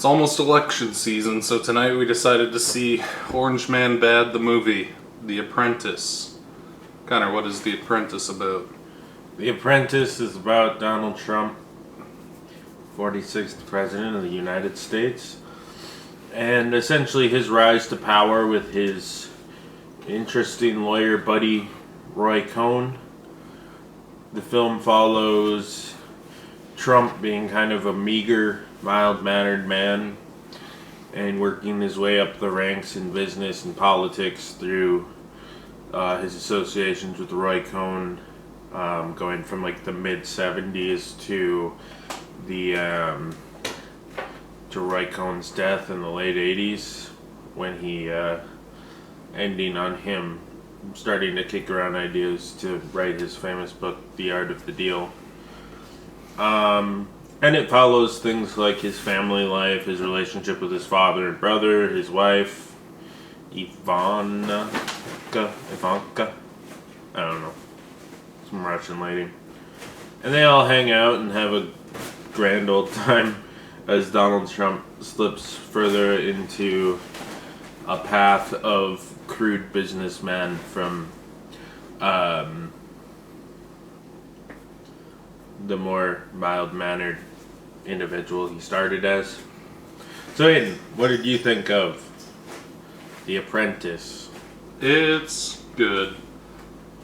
It's almost election season, so tonight we decided to see Orange Man Bad, the movie, The Apprentice. Connor, what is The Apprentice about? The Apprentice is about Donald Trump, 46th President of the United States, and essentially his rise to power with his interesting lawyer buddy, Roy Cohn. The film follows Trump being kind of a meager, mild-mannered man and working his way up the ranks in business and politics through his associations with Roy Cohn, going from like the mid-70s to Roy Cohn's death in the late 80s, when he ending on him starting to kick around ideas to write his famous book, The Art of the Deal. And it follows things like his family life, his relationship with his father and brother, his wife, Ivanka, I don't know, some Russian lady. And they all hang out and have a grand old time as Donald Trump slips further into a path of crude businessman from the more mild-mannered individual he started as. So Aiden, what did you think of The Apprentice? It's good.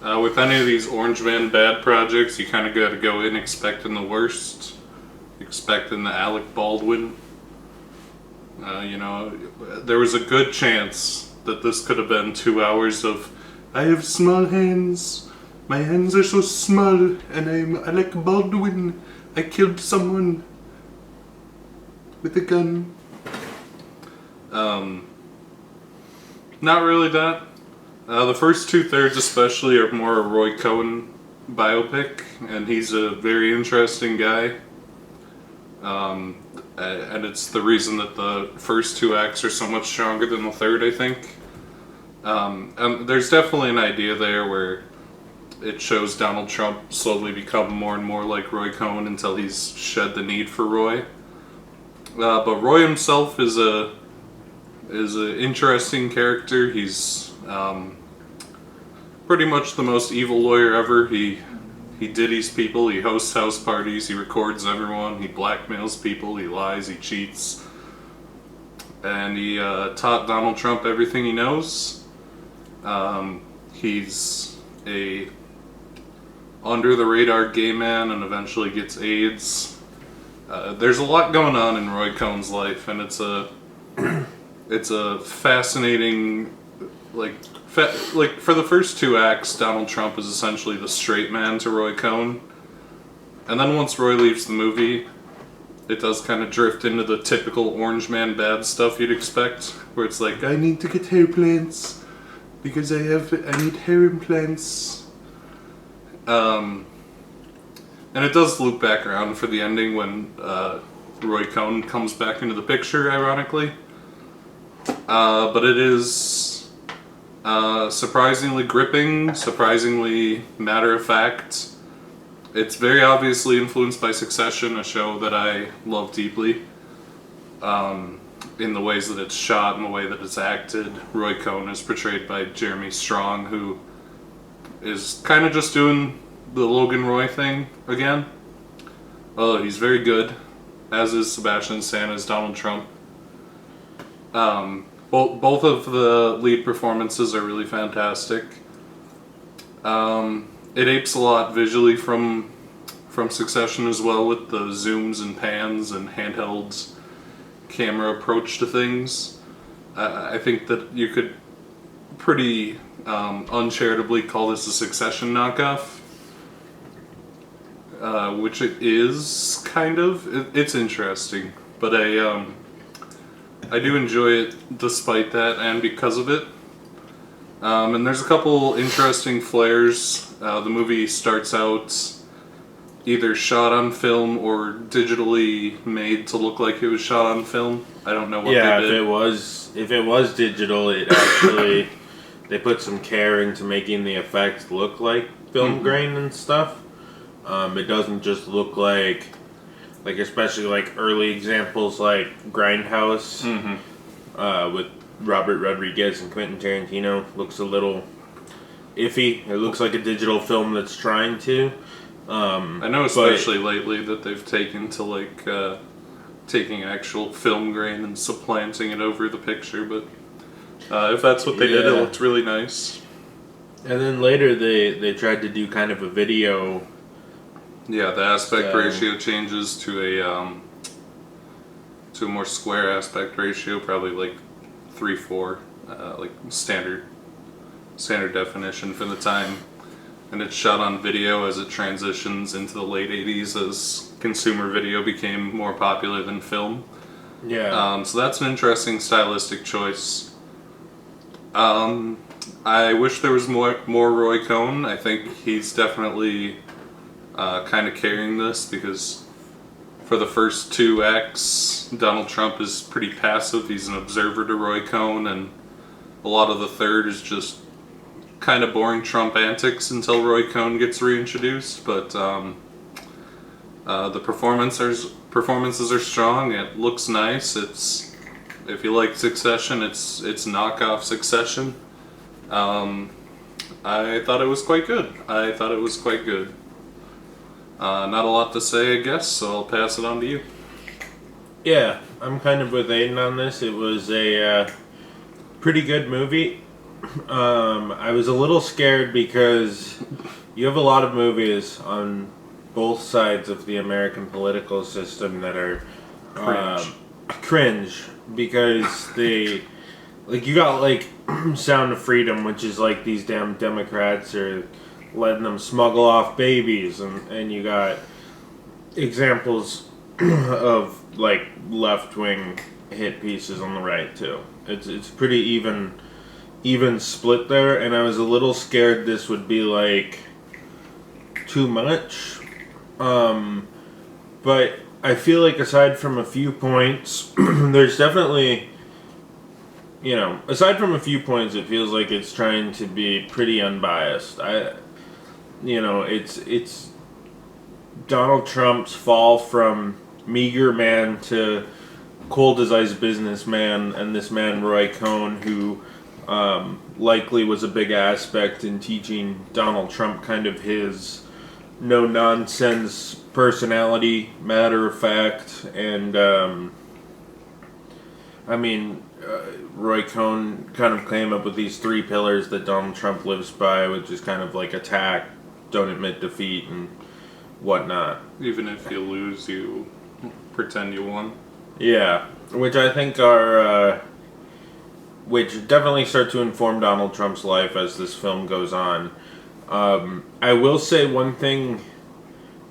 With any of these Orange Man Bad projects, you kind of got to go in expecting the worst, expecting the Alec Baldwin. There was a good chance that this could have been 2 hours of, I have small hands, my hands are so small, and I'm Alec Baldwin, I killed someone with a gun. Not really that. The first 2/3 especially are more a Roy Cohn biopic, and he's a very interesting guy. And it's the reason that the first 2 acts are so much stronger than the third, I think. And there's definitely an idea there where it shows Donald Trump slowly become more and more like Roy Cohn until he's shed the need for Roy. But Roy himself is an interesting character. He's pretty much the most evil lawyer ever. He ditties people, he hosts house parties, he records everyone, he blackmails people, he lies, he cheats. And he taught Donald Trump everything he knows. He's a under-the-radar gay man and eventually gets AIDS. There's a lot going on in Roy Cohn's life, and it's a fascinating, for the first 2 acts, Donald Trump is essentially the straight man to Roy Cohn. And then once Roy leaves the movie, it does kind of drift into the typical Orange Man Bad stuff you'd expect, where it's like, I need to get hair plants because I need hair implants. And it does loop back around for the ending when Roy Cohn comes back into the picture, ironically. But it is surprisingly gripping, surprisingly matter-of-fact. It's very obviously influenced by Succession, a show that I love deeply. In the ways that it's shot and the way that it's acted. Roy Cohn is portrayed by Jeremy Strong, who is kind of just doing the Logan Roy thing again. Although he's very good, as is Sebastian Stan as Donald Trump. Both of the lead performances are really fantastic. It apes a lot visually from Succession as well, with the zooms and pans and handheld camera approach to things. I think that you could pretty uncharitably call this a Succession knockoff, which it is, kind of. It's interesting, but I do enjoy it despite that and because of it. And there's a couple interesting flares. The movie starts out either shot on film or digitally made to look like it was shot on film. I don't know what they did. If it was digital, it actually they put some care into making the effect look like film grain and stuff. It doesn't just look like like especially like early examples like Grindhouse with Robert Rodriguez and Quentin Tarantino looks a little iffy. It looks like a digital film that's trying to. I know, especially lately, that they've taken to like taking actual film grain and supplanting it over the picture. But if that's what they did, it looked really nice. And then later they tried to do kind of a video. Yeah, the aspect ratio changes to a more square aspect ratio, probably like 3:4, like standard definition for the time. And it's shot on video as it transitions into the late 80s as consumer video became more popular than film. Yeah. So that's an interesting stylistic choice. I wish there was more Roy Cohn. I think he's definitely kind of carrying this, because for the first 2 acts, Donald Trump is pretty passive. He's an observer to Roy Cohn, and a lot of the third is just kind of boring Trump antics until Roy Cohn gets reintroduced. But the performances are strong. It looks nice. It's, if you like Succession, it's knockoff Succession. I thought it was quite good. Not a lot to say, I guess, so I'll pass it on to you. Yeah, I'm kind of with Aiden on this. It was a pretty good movie. I was a little scared because you have a lot of movies on both sides of the American political system that are cringe because they, like, you got like Sound of Freedom, which is like these damn Democrats are letting them smuggle off babies, and you got examples of like left-wing hit pieces on the right too. It's pretty even split there, and I was a little scared this would be like too much. But I feel like aside from a few points, there's definitely, aside from a few points, it feels like it's trying to be pretty unbiased. It's Donald Trump's fall from meager man to cold as ice businessman, and this man Roy Cohn, who likely was a big aspect in teaching Donald Trump kind of his no-nonsense personality, matter of fact, and Roy Cohn kind of came up with these 3 pillars that Donald Trump lives by, which is kind of like attack, don't admit defeat, and whatnot. Even if you lose, you pretend you won. Yeah, which I think are, which definitely start to inform Donald Trump's life as this film goes on. I will say one thing,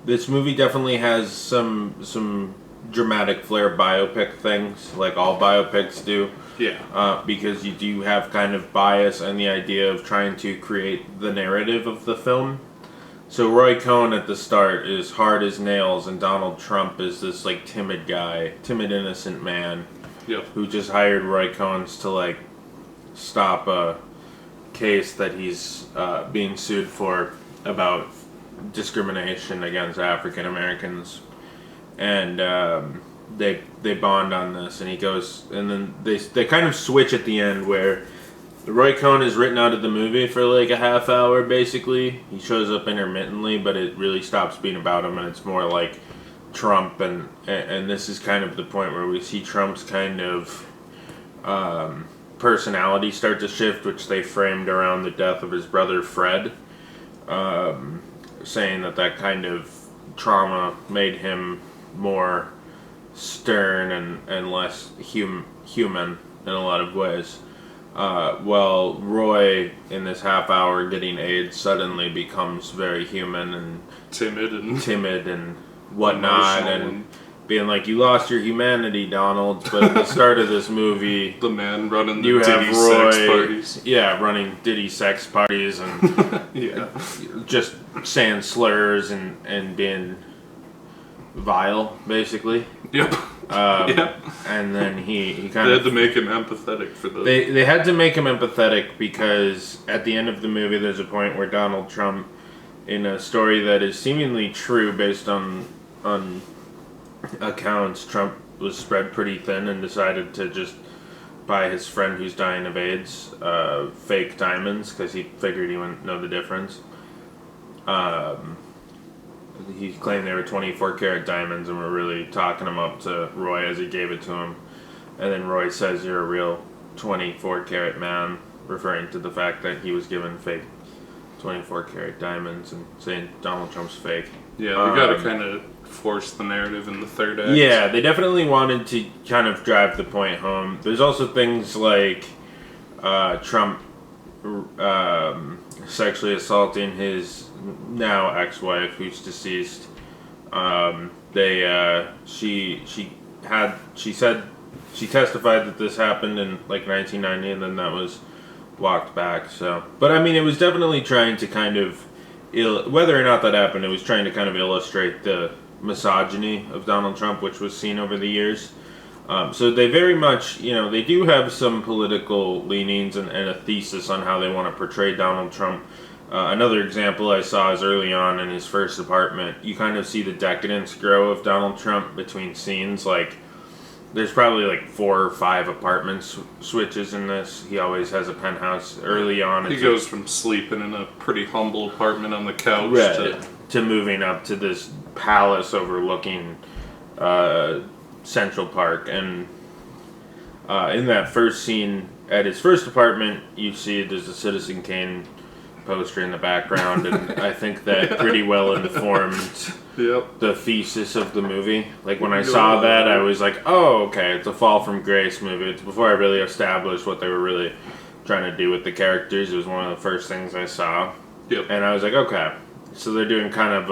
this movie definitely has some dramatic flair biopic things, like all biopics do. Yeah. Because you do have kind of bias and the idea of trying to create the narrative of the film. So Roy Cohn at the start is hard as nails, and Donald Trump is this like timid guy, timid innocent man, who just hired Roy Cohn's to like stop a case that he's being sued for about discrimination against African Americans, and they bond on this, and he goes, and then they kind of switch at the end where Roy Cohn is written out of the movie for like a half hour, basically. He shows up intermittently, but it really stops being about him, and it's more like Trump, and this is kind of the point where we see Trump's kind of personality start to shift, which they framed around the death of his brother Fred, saying that kind of trauma made him more stern and less human in a lot of ways. Well, Roy, in this half hour getting AIDS, suddenly becomes very human and timid and whatnot, and being like, you lost your humanity, Donald. But at the start of this movie, the man running the Diddy sex parties. Yeah, running Diddy sex parties and just saying slurs and being vile, basically. Yep. And then he kind of... They had to make him empathetic for the... They had to make him empathetic because at the end of the movie there's a point where Donald Trump, in a story that is seemingly true based on accounts, Trump was spread pretty thin and decided to just buy his friend who's dying of AIDS fake diamonds because he figured he wouldn't know the difference. He claimed they were 24 karat diamonds and were really talking him up to Roy as he gave it to him. And then Roy says, "You're a real 24 karat man," referring to the fact that he was given fake 24 karat diamonds and saying Donald Trump's fake. Yeah, we gotta kind of force the narrative in the third act. Yeah, they definitely wanted to kind of drive the point home. There's also things like Trump sexually assaulting his now ex-wife, who's deceased. She testified that this happened in like 1990, and then that was walked back. So, but I mean, it was definitely trying to kind of, whether or not that happened, it was trying to kind of illustrate the misogyny of Donald Trump, which was seen over the years. So they very much, they do have some political leanings and a thesis on how they want to portray Donald Trump. Another example I saw is early on in his first apartment. You kind of see the decadence grow of Donald Trump between scenes. Like, there's probably like 4 or 5 apartment switches in this. He always has a penthouse early on. He goes from sleeping in a pretty humble apartment on the couch to moving up to this palace overlooking Central Park. And in that first scene at his first apartment, you see there's a Citizen Kane poster in the background, and I think that pretty well informed the thesis of the movie. Like, when I saw that, I was like, oh, okay, it's a Fall from Grace movie. It's before I really established what they were really trying to do with the characters. It was one of the first things I saw. And I was like, okay, so they're doing kind of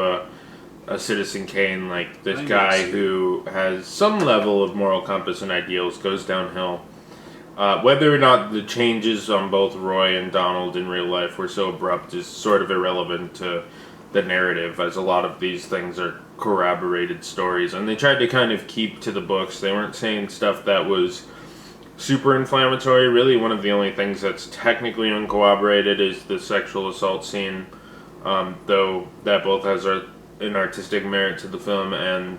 a Citizen Kane, like this guy who has some level of moral compass and ideals goes downhill. Whether or not the changes on both Roy and Donald in real life were so abrupt is sort of irrelevant to the narrative, as a lot of these things are corroborated stories. And they tried to kind of keep to the books. They weren't saying stuff that was super inflammatory. Really, one of the only things that's technically uncorroborated is the sexual assault scene, though that both has an artistic merit to the film and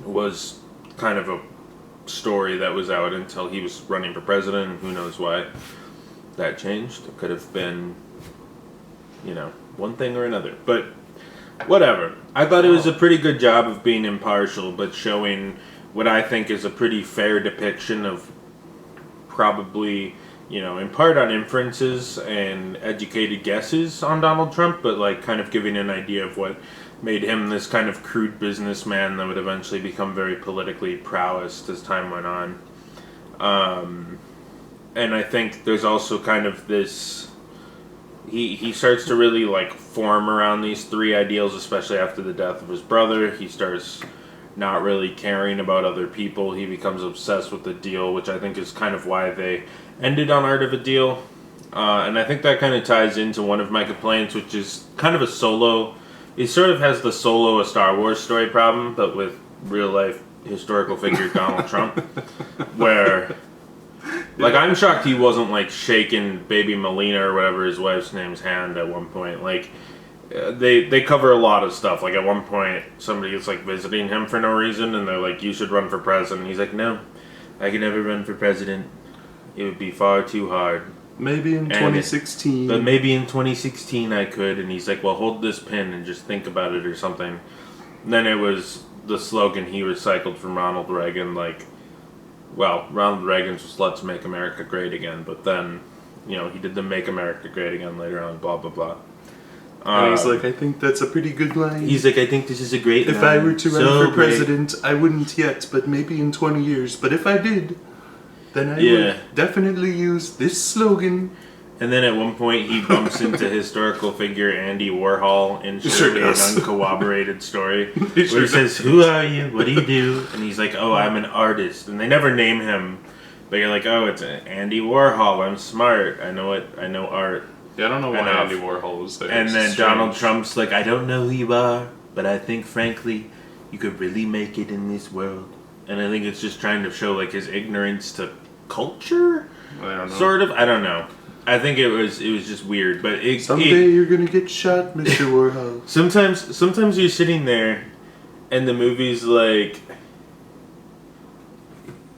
was kind of a story that was out until he was running for president, and who knows why that changed. It could have been, one thing or another. But whatever. I thought it was a pretty good job of being impartial, but showing what I think is a pretty fair depiction of probably, in part on inferences and educated guesses on Donald Trump, but like kind of giving an idea of what made him this kind of crude businessman that would eventually become very politically prowessed as time went on. And I think there's also kind of this, he starts to really like form around these 3 ideals, especially after the death of his brother. He starts not really caring about other people. He becomes obsessed with the deal, which I think is kind of why they ended on Art of a Deal. And I think that kind of ties into one of my complaints, which is kind of a solo. It sort of has the Solo a Star Wars story problem, but with real life historical figure Donald Trump, where, like, I'm shocked he wasn't like shaking baby Melina or whatever his wife's name's hand at one point. Like, they cover a lot of stuff. Like, at one point somebody is like visiting him for no reason, and they're like, "You should run for president." And he's like, "No, I can never run for president. It would be far too hard." Maybe in 2016. But maybe in 2016 I could. And he's like, "Well, hold this pen and just think about it," or something. And then it was the slogan he recycled from Ronald Reagan. Like, well, Ronald Reagan's was "Let's make America great again." But then, he did the "Make America Great Again" later on, blah, blah, blah. And he's like, "I think that's a pretty good line." He's like, "I think this is a great line. If I were to run for president, I wouldn't yet, but maybe in 20 years. But if I did, then I would definitely use this slogan." And then at one point he bumps into historical figure Andy Warhol in surely an uncorroborated story. Where he says, "Who are you? What do you do?" And he's like, "Oh, I'm an artist." And they never name him, but you're like, "Oh, it's Andy Warhol. I'm smart. I know art." Yeah, I don't know why Andy Warhol was there. And then Donald Trump's like, "I don't know who you are, but I think, frankly, you could really make it in this world." And I think it's just trying to show like his ignorance to culture, I don't know. Sort of. I don't know. I think it was just weird. But someday you're gonna get shot, Mr. Warhol. Sometimes you're sitting there, and the movie's like,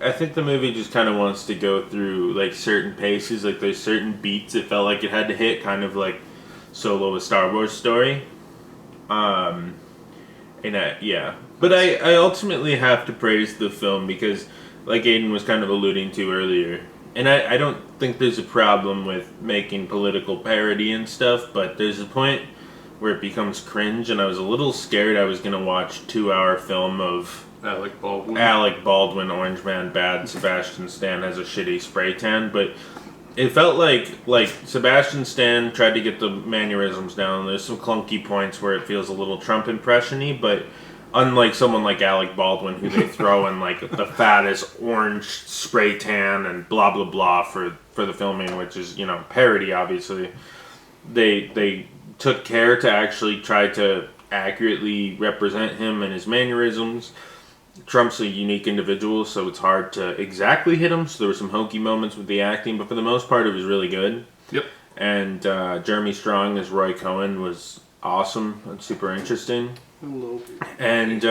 I think the movie just kind of wants to go through like certain paces. Like there's certain beats it felt like it had to hit, kind of like Solo, a Star Wars story. But I ultimately have to praise the film because, like Aiden was kind of alluding to earlier, and I don't think there's a problem with making political parody and stuff, but there's a point where it becomes cringe, and I was a little scared I was going to watch a 2-hour film of Alec Baldwin, Orange Man bad, Sebastian Stan has a shitty spray tan, but it felt like Sebastian Stan tried to get the mannerisms down. There's some clunky points where it feels a little Trump impression-y, but unlike someone like Alec Baldwin, who they throw in like the fattest orange spray tan and blah blah blah for the filming, which is, you know, parody obviously. They took care to actually try to accurately represent him and his mannerisms. Trump's a unique individual, so it's hard to exactly hit him. So there were some hokey moments with the acting, but for the most part, it was really good. Yep. And Jeremy Strong as Roy Cohen was awesome and super interesting. And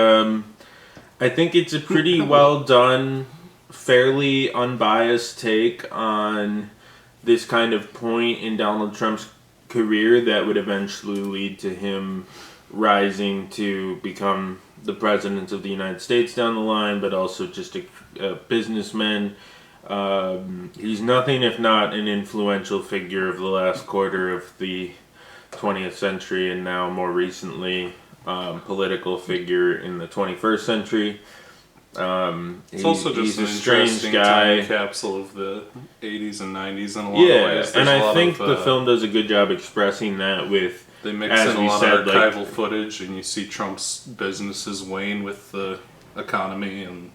I think it's a pretty well done, fairly unbiased take on this kind of point in Donald Trump's career that would eventually lead to him rising to become the president of the United States down the line, but also just a businessman. He's nothing if not an influential figure of the last quarter of the 20th century, and now more recently political figure in the 21st century. It's also just an strange guy. Time capsule of the 80s and 90s in a lot of ways. And I think the film does a good job expressing that with... They mix in a lot of archival footage, and you see Trump's businesses wane with the economy and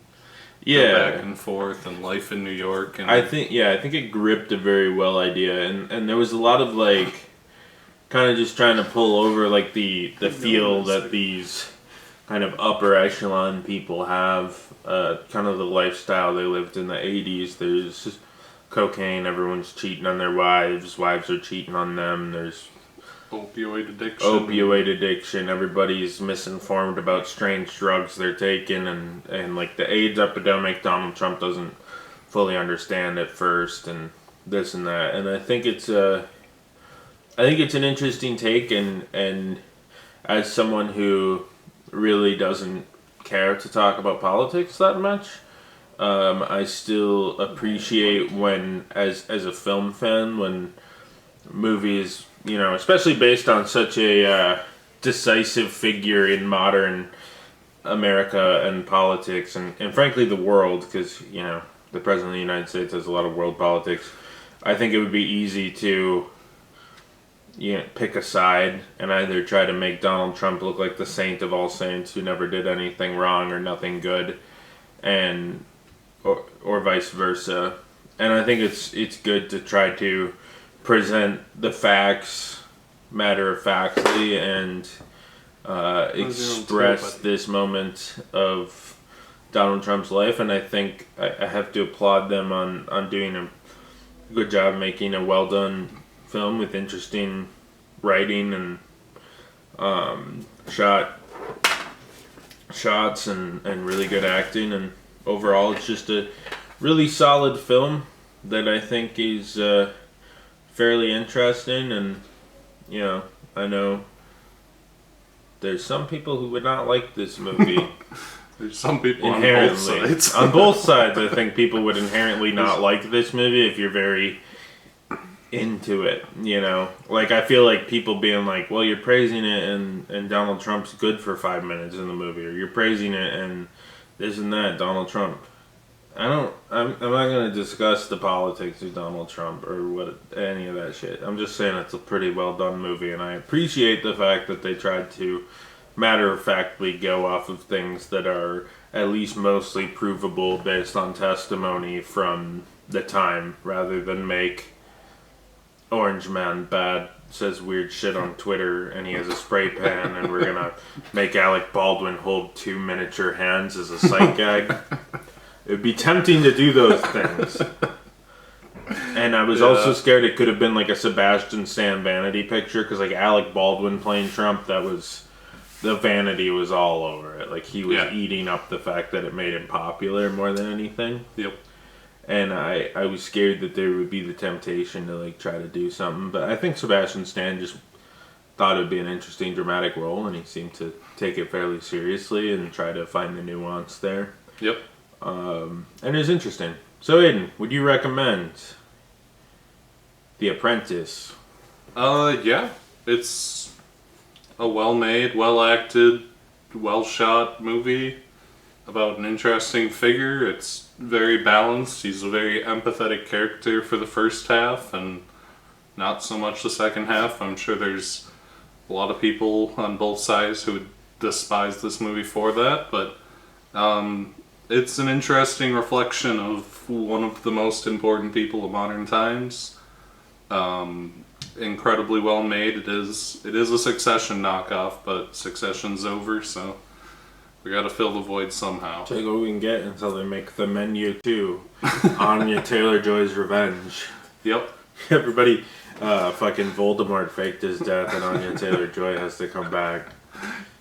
go back and forth, and life in New York. And I think it gripped a very well idea, and there was a lot of like, kind of just trying to pull over like the feel that these kind of upper echelon people have, kind of the lifestyle they lived in the 80s. There's just cocaine, everyone's cheating on their wives are cheating on them, there's opioid addiction, everybody's misinformed about strange drugs they're taking, and like the AIDS epidemic, Donald Trump doesn't fully understand at first, and this and that, and I think it's an interesting take, and as someone who really doesn't care to talk about politics that much, I still appreciate when, as a film fan, when movies, you know, especially based on such a decisive figure in modern America and politics, and frankly the world, because, you know, the President of the United States has a lot of world politics, I think it would be easy to, you know, pick a side and either try to make Donald Trump look like the saint of all saints who never did anything wrong or nothing good, and or vice versa. And I think it's good to try to present the facts matter-of-factly and express this moment of Donald Trump's life, and I think I have to applaud them on doing a good job making a well-done film with interesting writing and shots and really good acting, and overall it's just a really solid film that I think is fairly interesting. And, you know, I know there's some people who would not like this movie. There's some people on both sides. On both sides, I think people would inherently not like this movie if you're very into it, you know? Like, I feel like people being like, well, you're praising it and Donald Trump's good for 5 minutes in the movie, or you're praising it and this and that, Donald Trump. I'm not going to discuss the politics of Donald Trump or any of that shit. I'm just saying it's a pretty well done movie, and I appreciate the fact that they tried to matter-of-factly go off of things that are at least mostly provable based on testimony from the time, rather than make Orange Man bad, says weird shit on Twitter, and he has a spray pan, and we're gonna make Alec Baldwin hold 2 miniature hands as a sight gag. It would be tempting to do those things. And I was also scared it could have been like a Sebastian Stan vanity picture, because like Alec Baldwin playing Trump, that was the vanity was all over it. Like, he was Yeah. eating up the fact that it made him popular more than anything. Yep. And I was scared that there would be the temptation to, like, try to do something. But I think Sebastian Stan just thought it would be an interesting dramatic role, and he seemed to take it fairly seriously and try to find the nuance there. Yep. And it was interesting. So, Aiden, would you recommend The Apprentice? Yeah. It's a well-made, well-acted, well-shot movie about an interesting figure. It's very balanced. He's a very empathetic character for the first half, and not so much the second half. I'm sure there's a lot of people on both sides who would despise this movie for that, but it's an interesting reflection of one of the most important people of modern times. Incredibly well made. It is a Succession knockoff, but Succession's over, so we gotta fill the void somehow. Take what we can get until they make The Menu 2. Anya Taylor-Joy's Revenge. Yep. Everybody, fucking Voldemort faked his death, and Anya Taylor-Joy has to come back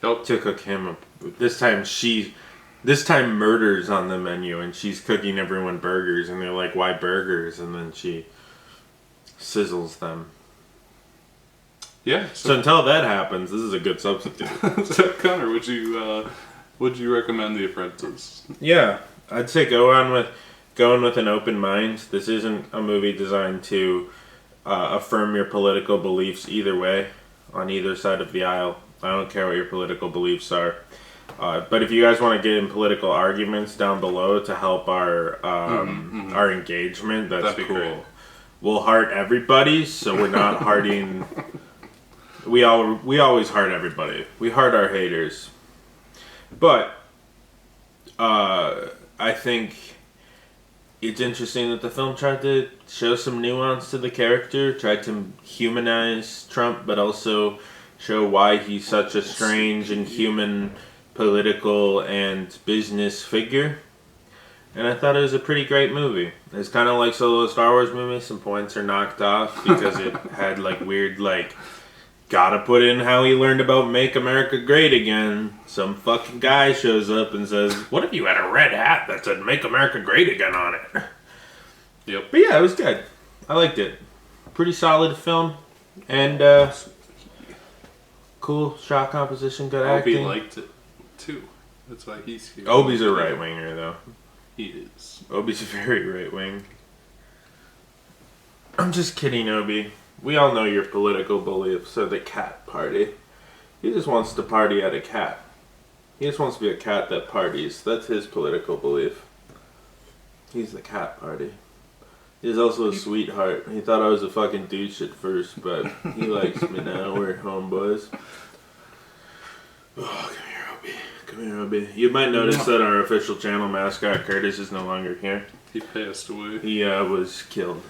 Yep. to cook him. This time murder's on the menu, and she's cooking everyone burgers, and they're like, "Why burgers?" And then she sizzles them. Yeah. So until that happens, this is a good substitute. So Connor, would you recommend The Apprentice? Yeah, I'd say going with an open mind. This isn't a movie designed to affirm your political beliefs either way, on either side of the aisle. I don't care what your political beliefs are. But if you guys want to get in political arguments down below to help our our engagement, that's That'd be cool. great. We'll heart everybody, so we're not hearting. We always heart everybody. We heart our haters. But I think it's interesting that the film tried to show some nuance to the character, tried to humanize Trump, but also show why he's such a strange and human political and business figure. And I thought it was a pretty great movie. It's kind of like Solo Star Wars movie. Some points are knocked off because it had like weird gotta put in how he learned about Make America Great Again. Some fucking guy shows up and says, "What if you had a red hat that said Make America Great Again on it?" Yep. But yeah, it was good. I liked it. Pretty solid film. And cool shot composition, good acting. Obi liked it too. That's why he's here. Obi's a right winger though. He is. Obi's very right wing. I'm just kidding, Obi. We all know your political beliefs are the cat party. He just wants to party at a cat. He just wants to be a cat that parties. That's his political belief. He's the cat party. He's also a sweetheart. He thought I was a fucking douche at first, but he likes me now. We're homeboys. Oh, come here, Obi. Come here, Obi. You might notice that our official channel mascot, Curtis, is no longer here. He passed away. He was killed.